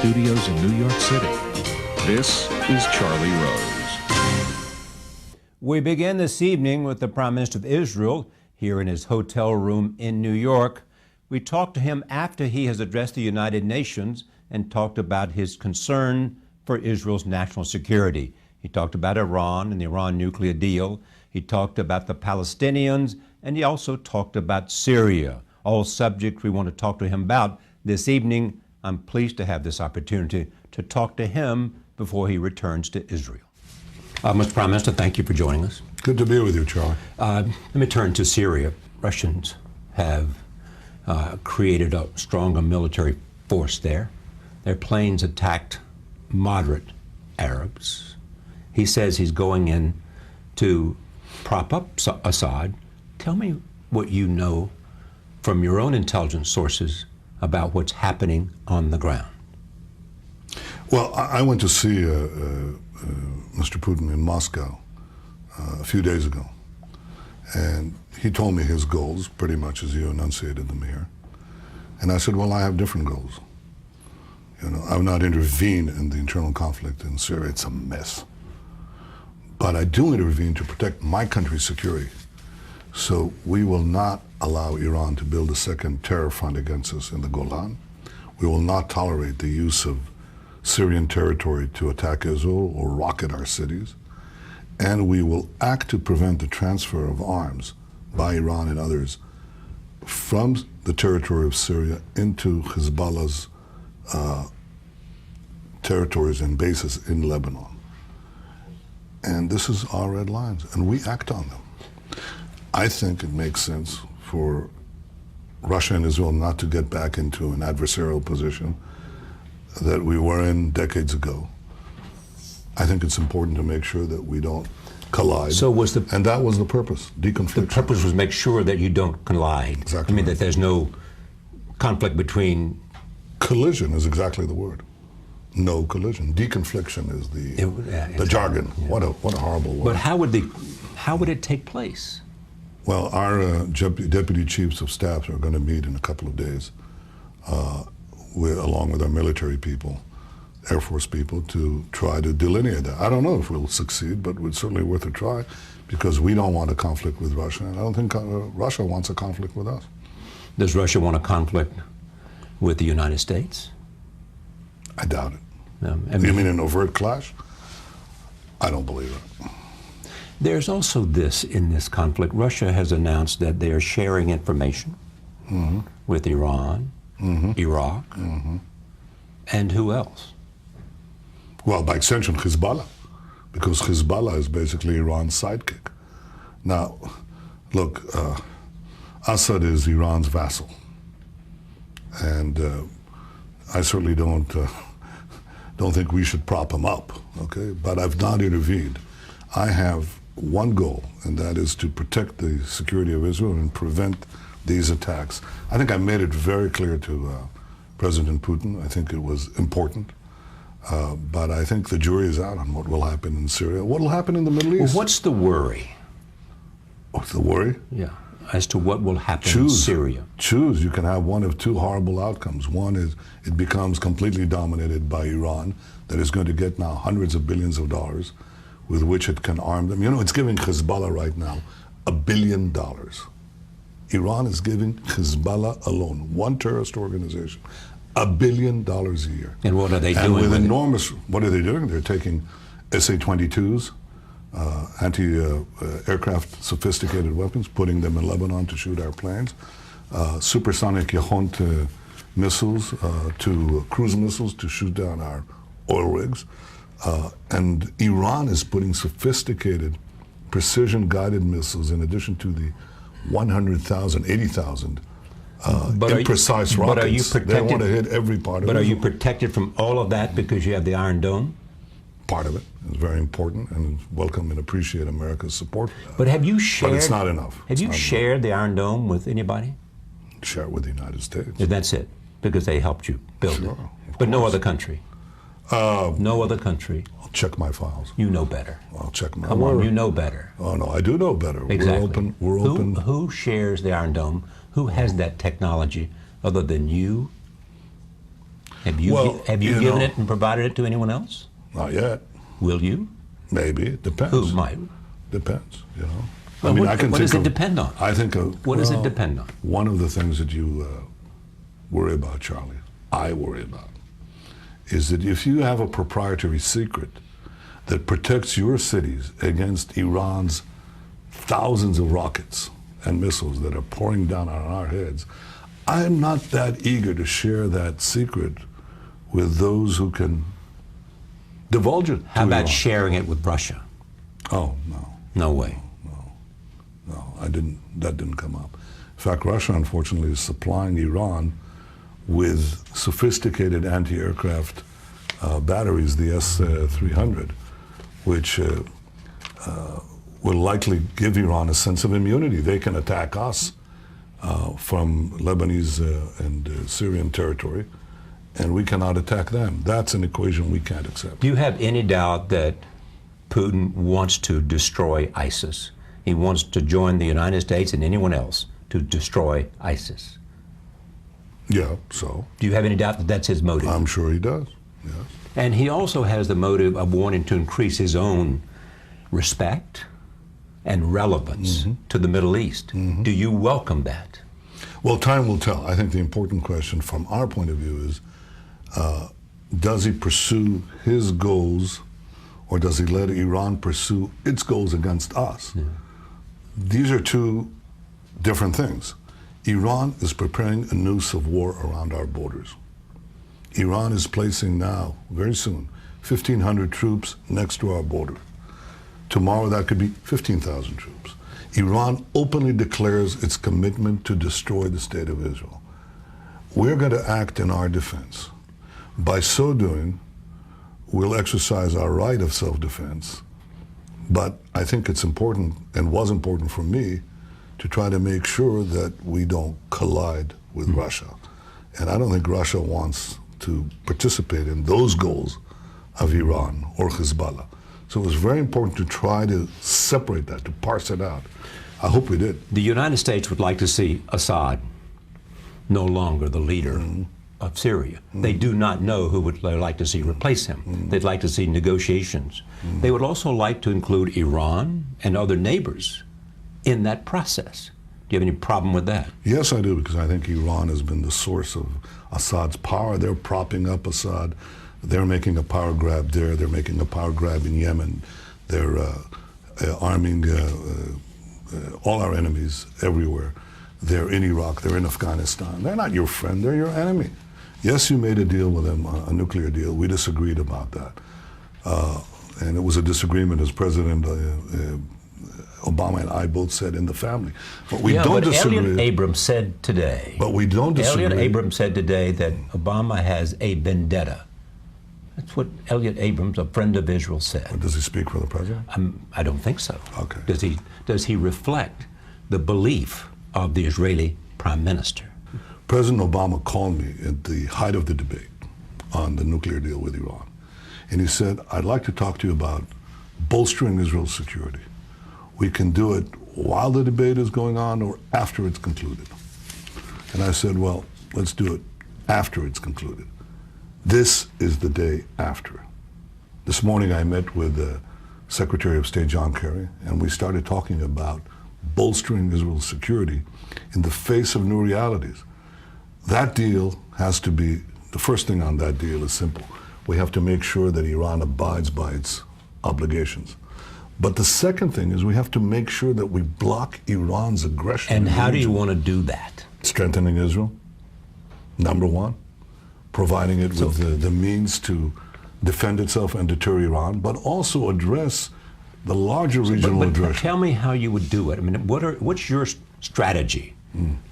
studios in New York City, this is Charlie Rose. We begin this evening with the Prime Minister of Israel here in his hotel room in New York. We talked to him after he has addressed the United Nations and talked about his concern for Israel's national security. He talked about Iran and the Iran nuclear deal. He talked about the Palestinians, and he also talked about Syria, all subjects we want to talk to him about. This evening, I'm pleased to have this opportunity to talk to him before he returns to Israel. Mr. Prime Minister, thank you for joining us. Good to be with you, Charlie. Let me turn to Syria. Russians have created a stronger military force there. Their planes attacked moderate Arabs. He says he's going in to prop up Assad. Tell me what you know from your own intelligence sources about what's happening on the ground. Well, I went to see Mr. Putin in Moscow a few days ago, and he told me his goals, pretty much as you enunciated them here. And I said, well, I have different goals. You know, I've not intervened in the internal conflict in Syria. It's a mess. But I do intervene to protect my country's security. So we will not allow Iran to build a second terror front against us in the Golan. We will not tolerate the use of Syrian territory to attack Israel or rocket our cities. And we will act to prevent the transfer of arms by Iran and others from the territory of Syria into Hezbollah's territories and bases in Lebanon. And this is our red lines, and we act on them. I think it makes sense for Russia and Israel not to get back into an adversarial position that we were in decades ago. I think it's important to make sure that we don't collide. And that was the purpose, deconfliction. The purpose was make sure that you don't collide. Exactly. I mean, that there's no conflict between... Collision is exactly the word. No collision. Deconfliction is the jargon. Yeah. What a horrible word. But how would it take place? Well, our deputy chiefs of staff are going to meet in a couple of days, along with our military people, Air Force people, to try to delineate that. I don't know if we'll succeed, but it's certainly worth a try, because we don't want a conflict with Russia, and I don't think Russia wants a conflict with us. Does Russia want a conflict with the United States? I doubt it. You mean an overt clash? I don't believe it. There's also this in this conflict. Russia has announced that they are sharing information with Iran, Iraq, and who else? Well, by extension, Hezbollah, because Hezbollah is basically Iran's sidekick. Now, look, Assad is Iran's vassal, and I certainly don't think we should prop him up, okay? But I've not intervened. I have one goal, and that is to protect the security of Israel and prevent these attacks. I think I made it very clear to President Putin. I think it was important. But I think the jury is out on what will happen in Syria. What will happen in the Middle East? Well, what's the worry? What's the worry? Yeah, as to what will happen in Syria. Choose. You can have one of two horrible outcomes. One is it becomes completely dominated by Iran, that is going to get now hundreds of billions of dollars with which it can arm them. You know, it's giving Hezbollah right now $1 billion. Iran is giving Hezbollah alone, one terrorist organization, $1 billion a year. And what are they doing? And with enormous, what are they doing? They're taking SA-22s, anti-aircraft sophisticated weapons, putting them in Lebanon to shoot our planes, supersonic Yahont missiles, to cruise missiles to shoot down our oil rigs. And Iran is putting sophisticated precision-guided missiles in addition to the 100,000, 80,000 imprecise rockets. But are you protected? They want to hit every part of it. But are you protected from all of that because you have the Iron Dome? Part of it is very important, and welcome and appreciate America's support for that. But have you shared? But it's not enough. Have you shared the Iron Dome with anybody? Share it with the United States. And that's it, because they helped you build it. But no other country. No other country. I'll check my files. You know better. I'll check my. Come on, you know better. Oh no, I do know better. Exactly. We're open. Who shares the Iron Dome? Who has that technology other than you Have you Well, given it and provided it to anyone else? Not yet. Will you? Maybe. It depends. Who might? Depends, you know. Well, what does it depend on? I think what does it depend on? One of the things that you worry about, Charlie, I worry about, is that if you have a proprietary secret that protects your cities against Iran's thousands of rockets and missiles that are pouring down on our heads, I'm not that eager to share that secret with those who can divulge it. How about sharing it with Russia? Oh, no. No way. No, that didn't come up. In fact, Russia, unfortunately, is supplying Iran with sophisticated anti-aircraft batteries, the S-300, which will likely give Iran a sense of immunity. They can attack us from Lebanese and Syrian territory, and we cannot attack them. That's an equation we can't accept. Do you have any doubt that Putin wants to destroy ISIS? He wants to join the United States and anyone else to destroy ISIS. Yeah, so? Do you have any doubt that that's his motive? I'm sure he does, yes. And he also has the motive of wanting to increase his own respect and relevance to the Middle East. Do you welcome that? Well, time will tell. I think the important question from our point of view is, does he pursue his goals, or does he let Iran pursue its goals against us? Yeah. These are two different things. Iran is preparing a noose of war around our borders. Iran is placing now, very soon, 1,500 troops next to our border. Tomorrow that could be 15,000 troops. Iran openly declares its commitment to destroy the state of Israel. We're going to act in our defense. By so doing, we'll exercise our right of self-defense. But I think it's important, and was important for me, to try to make sure that we don't collide with Russia. And I don't think Russia wants to participate in those goals of Iran or Hezbollah. So it was very important to try to separate that, to parse it out. I hope we did. The United States would like to see Assad no longer the leader of Syria. They do not know who would they like to see replace him. They'd like to see negotiations. They would also like to include Iran and other neighbors in that process. Do you have any problem with that? Yes, I do, because I think Iran has been the source of Assad's power. They're propping up Assad. They're making a power grab there. They're making a power grab in Yemen. They're arming all our enemies everywhere. They're in Iraq. They're in Afghanistan. They're not your friend. They're your enemy. Yes, you made a deal with them, a nuclear deal. We disagreed about that. And it was a disagreement, as President Obama and I both said, in the family. But we don't disagree. Elliot Abrams said today. But we don't disagree. Elliot Abrams said today that Obama has a vendetta. That's what Elliot Abrams, a friend of Israel, said. But does he speak for the president? I don't think so. Okay. Does he reflect the belief of the Israeli Prime Minister? President Obama called me at the height of the debate on the nuclear deal with Iran. And he said, I'd like to talk to you about bolstering Israel's security. We can do it while the debate is going on or after it's concluded. And I said, well, let's do it after it's concluded. This is the day after. This morning I met with Secretary of State John Kerry, and we started talking about bolstering Israel's security in the face of new realities. That deal has to be, the first thing on that deal is simple. We have to make sure that Iran abides by its obligations. But the second thing is we have to make sure that we block Iran's aggression. And how do you want to do that? Strengthening Israel, number one. Providing it with the means to defend itself and deter Iran, but also address the larger regional aggression. Tell me how you would do it. I mean, what's your strategy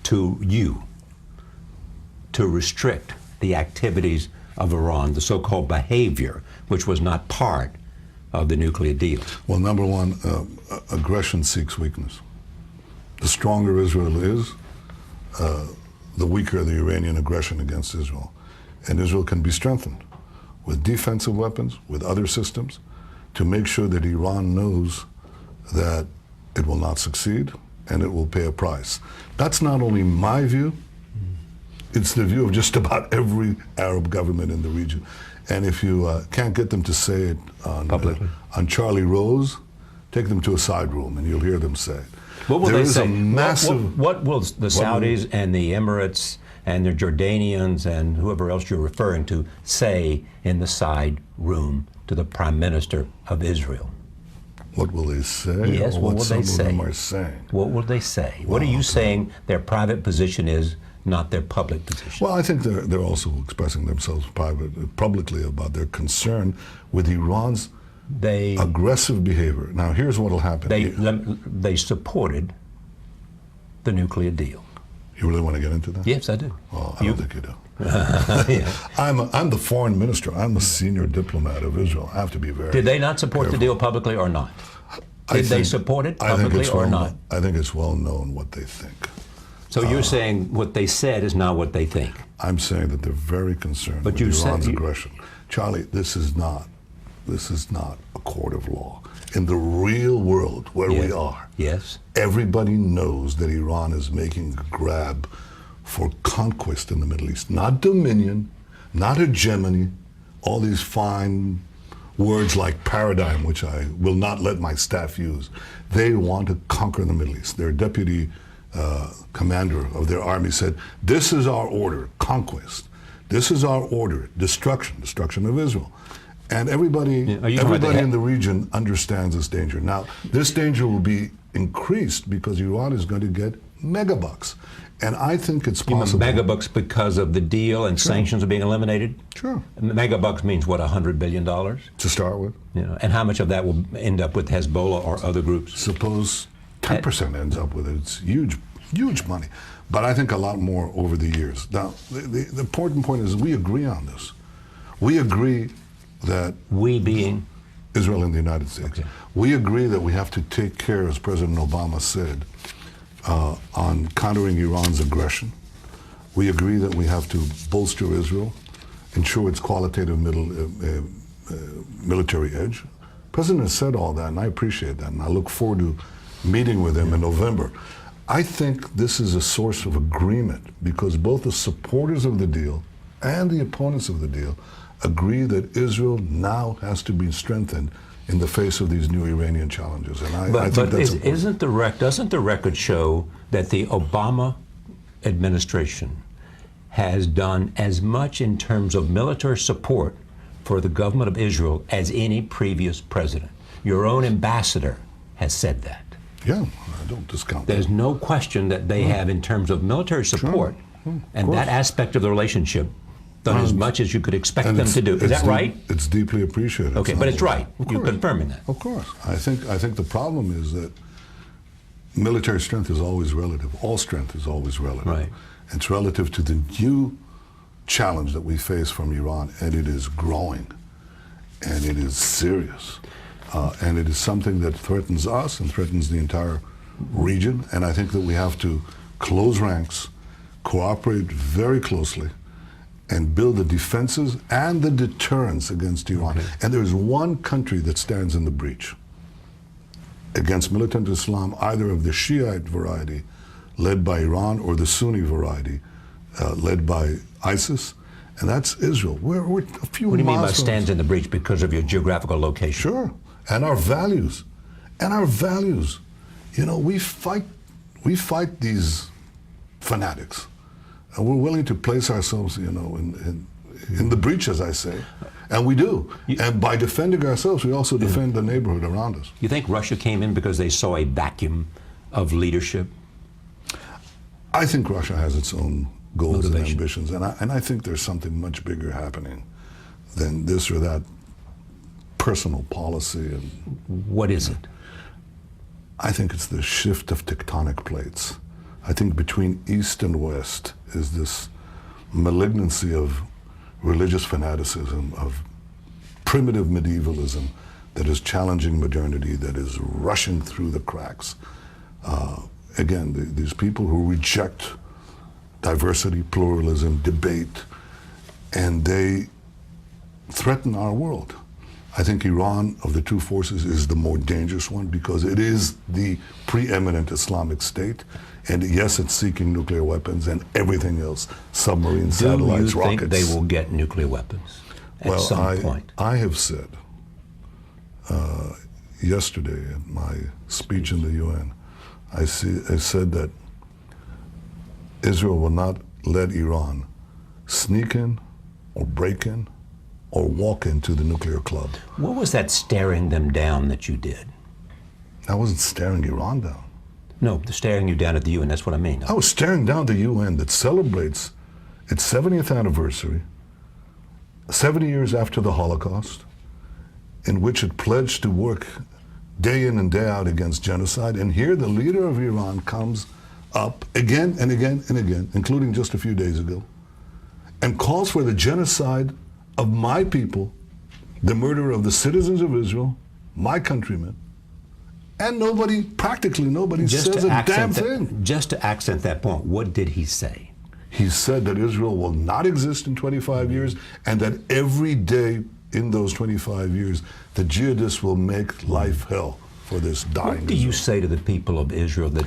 to restrict the activities of Iran, the so-called behavior, which was not part of the nuclear deal? Well, number one, aggression seeks weakness. The stronger Israel is, the weaker the Iranian aggression against Israel. And Israel can be strengthened with defensive weapons, with other systems, to make sure that Iran knows that it will not succeed and it will pay a price. That's not only my view, it's the view of just about every Arab government in the region. And if you can't get them to say it publicly on Charlie Rose, take them to a side room and you'll hear them say it. What will they say? A massive, what will the Saudis and the Emirates and the Jordanians and whoever else you're referring to say in the side room to the Prime Minister of Israel? What will they say? Yes, what will they say? Some of them are saying. What will they say? What are you saying their private position is, not their public position? Well, I think they're also expressing themselves publicly about their concern with Iran's aggressive behavior. Now, here's what will happen. They supported the nuclear deal. You really want to get into that? Yes, I do. Well, I don't think you do. Yeah. I'm the foreign minister. I'm the senior diplomat of Israel. I have to be very Did they not support careful. the deal publicly or not? Did they support it publicly or not? I think it's well known what they think. So you're saying what they said is not what they think? I'm saying that they're very concerned with Iran's aggression. Charlie, this is not a court of law. In the real world where we are, everybody knows that Iran is making a grab for conquest in the Middle East. Not dominion, not hegemony, all these fine words like paradigm, which I will not let my staff use. They want to conquer the Middle East. Their deputy commander of their army said, this is our order, conquest. This is our order, destruction of Israel. And everybody in the region understands this danger. Now, this danger will be increased because Iran is going to get megabucks. And I think it's possible. You mean megabucks because of the deal and sanctions are being eliminated? Sure. Megabucks means what, $100 billion? To start with. You know, and how much of that will end up with Hezbollah or other groups? Suppose 10% ends up with it. It's huge, huge money. But I think a lot more over the years. Now, the important point is we agree on this. We agree that... We being? Israel and the United States. Okay. We agree that we have to take care, as President Obama said, on countering Iran's aggression. We agree that we have to bolster Israel, ensure its qualitative military edge. The President has said all that, and I appreciate that, and I look forward to meeting with him in November. I think this is a source of agreement because both the supporters of the deal and the opponents of the deal agree that Israel now has to be strengthened in the face of these new Iranian challenges. And I think that's important. Doesn't the record show that the Obama administration has done as much in terms of military support for the government of Israel as any previous president? Your own ambassador has said that. Yeah, I don't discount There's that. no question that they have in terms of military support and that aspect of the relationship done as much as you could expect them to do. Is that right? It's deeply appreciated. Okay, but it's right. You're confirming that. Of course. I think the problem is that military strength is always relative. All strength is always relative. Right. It's relative to the new challenge that we face from Iran, and it is growing, and it is serious, and it is something that threatens us and threatens the entire region. And I think that we have to close ranks, cooperate very closely, and build the defenses and the deterrence against Iran. Okay. And there's one country that stands in the breach against militant Islam, either of the Shiite variety, led by Iran, or the Sunni variety, led by ISIS, and that's Israel. We're a few What do you mean by milestones. stands in the breach? Because of your geographical location? Sure, and our values. And our values. You know, we fight these fanatics. And we're willing to place ourselves, you know, in the breach, as I say. And we do. And by defending ourselves, we also defend the neighborhood around us. You think Russia came in because they saw a vacuum of leadership? I think Russia has its own goals and ambitions. And I think there's something much bigger happening than this or that personal policy. And what is it? I think it's the shift of tectonic plates. I think between East and West is this malignancy of religious fanaticism, of primitive medievalism that is challenging modernity, that is rushing through the cracks. Again, these people who reject diversity, pluralism, debate, and they threaten our world. I think Iran, of the two forces, is the more dangerous one because it is the preeminent Islamic state. And yes, it's seeking nuclear weapons and everything else, submarines, satellites, rockets. Do you think they will get nuclear weapons at some point? I have said yesterday at my speech in the UN, I said that Israel will not let Iran sneak in or break in or walk into the nuclear club. What was that staring them down that you did? I wasn't staring Iran down. No, the staring you down at the UN, that's what I mean. I was staring down the UN that celebrates its 70th anniversary, 70 years after the Holocaust, in which it pledged to work day in and day out against genocide. And here the leader of Iran comes up again and again and again, including just a few days ago, and calls for the genocide of my people, the murder of the citizens of Israel, my countrymen, and practically nobody says a damn thing. Just to accent that point, what did he say? He said that Israel will not exist in 25 years and that every day in those 25 years, the jihadists will make life hell for this dying What do you say to the people of Israel that...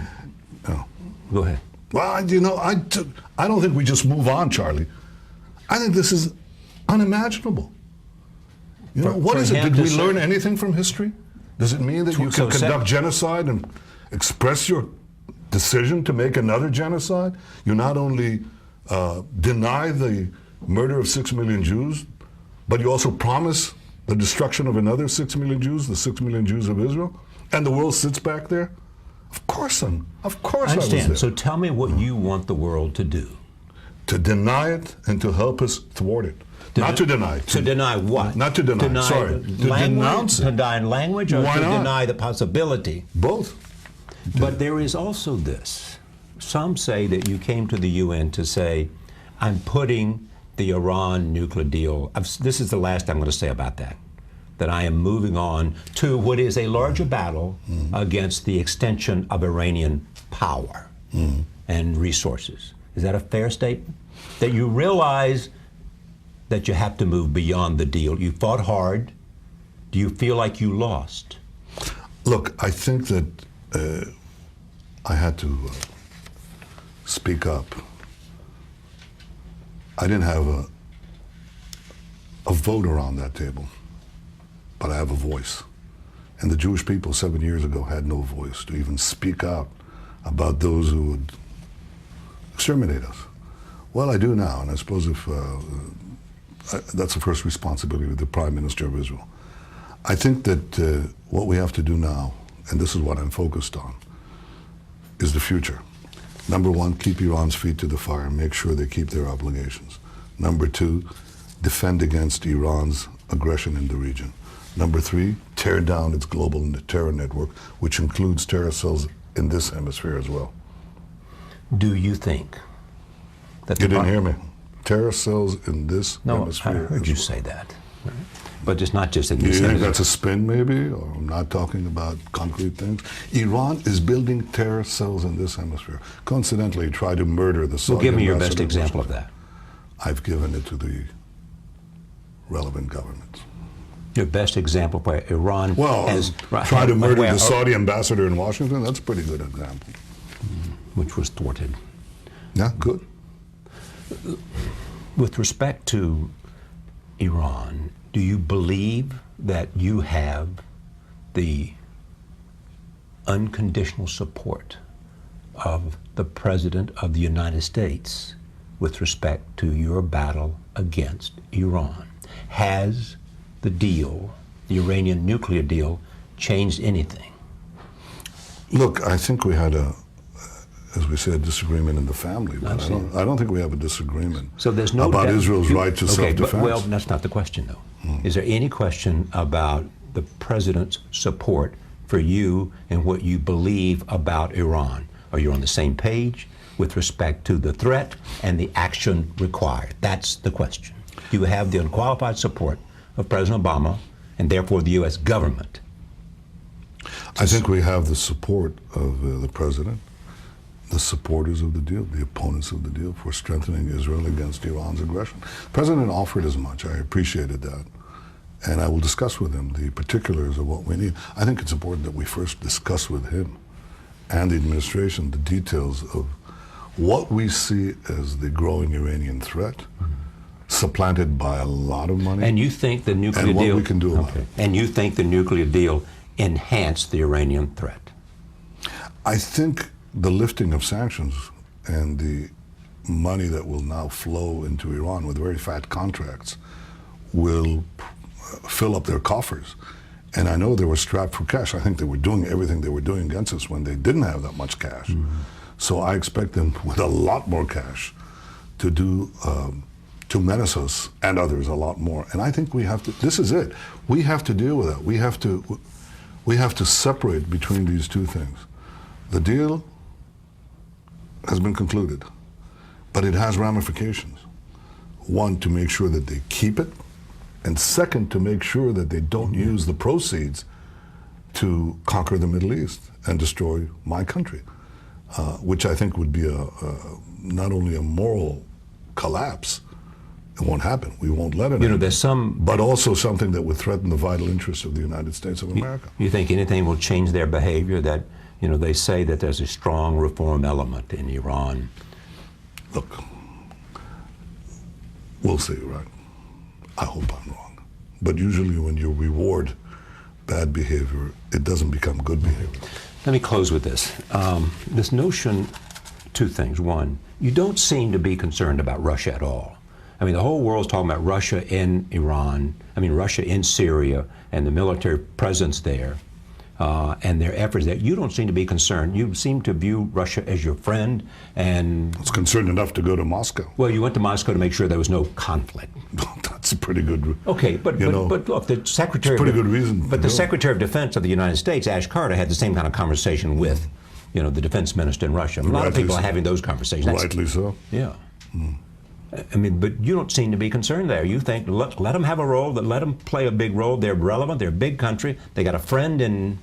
No. Go ahead. Well, I don't think we just move on, Charlie. I think this is unimaginable. What is it? Did we learn anything from history? Does it mean that you can conduct genocide and express your decision to make another genocide? You not only deny the murder of 6 million Jews, but you also promise the destruction of another 6 million Jews, the 6 million Jews of Israel, and the world sits back there? Of course I understand. Was there. So tell me what you want the world to do. To deny it and to help us thwart it. Not to deny. To deny what? Not to deny. Sorry. To denounce it. To deny language or Why to not? deny the possibility? Both. But there is also this. Some say that you came to the UN to say, I'm putting the Iran nuclear deal. This is the last I'm going to say about that. That I am moving on to what is a larger battle against the extension of Iranian power and resources. Is that a fair statement? That you realize that you have to move beyond the deal. You fought hard. Do you feel like you lost? Look, I think that I had to speak up. I didn't have a vote around that table, but I have a voice. And the Jewish people 7 years ago had no voice to even speak out about those who would exterminate us. Well, I do now, and I suppose if that's the first responsibility of the Prime Minister of Israel. I think that what we have to do now, and this is what I'm focused on, is the future. Number one, keep Iran's feet to the fire and make sure they keep their obligations. Number two, defend against Iran's aggression in the region. Number three, tear down its global terror network, which includes terror cells in this hemisphere as well. Do you think that you didn't hear me? Terror cells in this hemisphere. No, I heard you say that. Right? But it's not just in this hemisphere. You think hemisphere. that's a spin, maybe? Or I'm not talking about concrete things? Iran is building terror cells in this hemisphere. Coincidentally, try to murder the Saudi Well, give me your best ambassador. example of that. I've given it to the relevant governments. Your best example where Iran has... try to murder the Saudi ambassador in Washington, that's a pretty good example. Which was thwarted. Yeah, good. With respect to Iran, do you believe that you have the unconditional support of the President of the United States with respect to your battle against Iran? Has the deal, the Iranian nuclear deal, changed anything? Look, I think we had as we said, disagreement in the family. But I don't think we have a disagreement about Israel's right to self-defense. Well, that's not the question, though. Is there any question about the President's support for you and what you believe about Iran? Are you on the same page with respect to the threat and the action required? That's the question. Do you have the unqualified support of President Obama and therefore the U.S. government? I think we have the support of the President, the supporters of the deal, the opponents of the deal for strengthening Israel against Iran's aggression. The President offered as much. I appreciated that. and I will discuss with him the particulars of what we need. I think it's important that we first discuss with him and the administration the details of what we see as the growing Iranian threat, supplanted by a lot of money. And you think the nuclear and what deal... we can do about it. And you think the nuclear deal enhanced the Iranian threat? I think the lifting of sanctions and the money that will now flow into Iran with very fat contracts will fill up their coffers. And I know they were strapped for cash. I think they were doing everything they were doing against us when they didn't have that much cash. So I expect them with a lot more cash to do, to menace us and others a lot more. And I think we have to, this is it. We have to deal with that. We have to separate between these two things. The deal has been concluded, but it has ramifications. One, to make sure that they keep it, and second, to make sure that they don't use the proceeds to conquer the Middle East and destroy my country, which I think would be not only a moral collapse, it won't happen. We won't let it happen. There's some... But also something that would threaten the vital interests of the United States of America. You think anything will change their behavior? That, they say that there's a strong reform element in Iran. Look, we'll see, right? I hope I'm wrong. But usually when you reward bad behavior, it doesn't become good behavior. Let me close with this. This notion, two things. One, you don't seem to be concerned about Russia at all. I mean, the whole world's talking about Russia in Iran, Russia in Syria, and the military presence there, and their efforts there. You don't seem to be concerned. You seem to view Russia as your friend, and... It's concerned enough to go to Moscow. Well, you went to Moscow to make sure there was no conflict. That's a pretty good... Okay, but look, the Secretary... It's a pretty good reason. But the Secretary of Defense of the United States, Ash Carter, had the same kind of conversation with, the defense minister in Russia. A lot of people are having those conversations. Rightly so. Yeah. But you don't seem to be concerned there. You think, look, let them have a role, let them play a big role. They're relevant. They're a big country. They got a friend in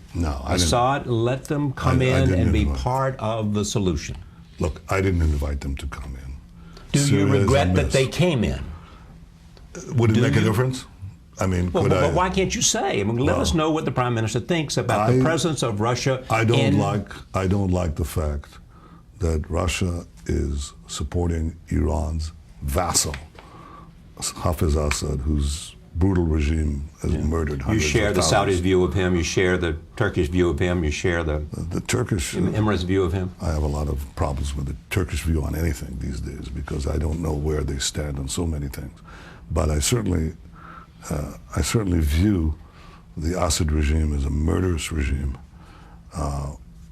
Assad. Let them come in and be part of the solution. Look, I didn't invite them to come in. Do you regret that they came in? Would it make a difference? But why can't you say? Let us know what the Prime Minister thinks about the presence of Russia. I don't like the fact that Russia is supporting Iran's vassal, Hafiz Assad, whose brutal regime has murdered hundreds of thousands. You share the Saudis' view of him, you share the Turkish view of him, you share the Turkish Emirates' view of him? I have a lot of problems with the Turkish view on anything these days because I don't know where they stand on so many things. But I certainly view the Assad regime as a murderous regime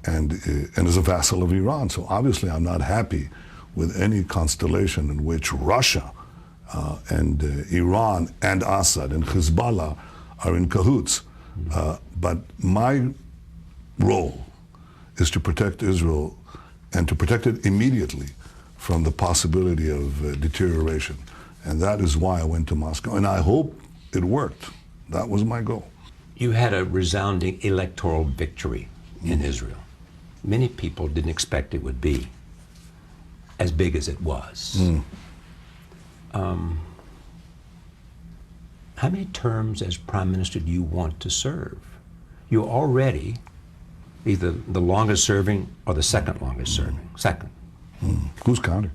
and as a vassal of Iran. So obviously I'm not happy with any constellation in which Russia and Iran and Assad and Hezbollah are in cahoots. But my role is to protect Israel and to protect it immediately from the possibility of deterioration. And that is why I went to Moscow. And I hope it worked. That was my goal. You had a resounding electoral victory in Israel. Many people didn't expect it would be as big as it was. How many terms as Prime Minister do you want to serve? You're already either the longest serving or the second longest serving. Second. Who's counting?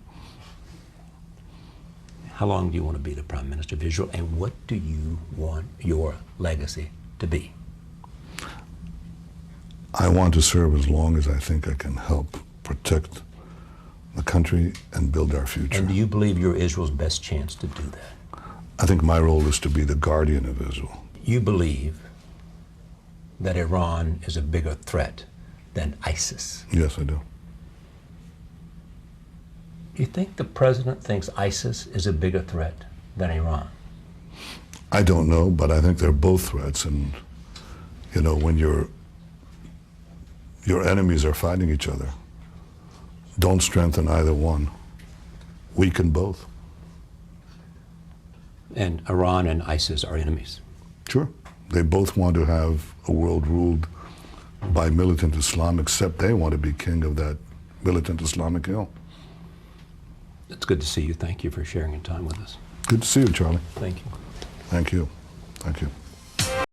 How long do you want to be the Prime Minister of Israel, and what do you want your legacy to be? I want to serve as long as I think I can help protect the country and build our future. And do you believe you're Israel's best chance to do that? I think my role is to be the guardian of Israel. You believe that Iran is a bigger threat than ISIS? Yes, I do. You think the president thinks ISIS is a bigger threat than Iran? I don't know, but I think they're both threats. And, when your enemies are fighting each other, don't strengthen either one. Weaken both. And Iran and ISIS are enemies? Sure. They both want to have a world ruled by militant Islam, except they want to be king of that militant Islamic hill. It's good to see you. Thank you for sharing your time with us. Good to see you, Charlie. Thank you. Thank you. Thank you.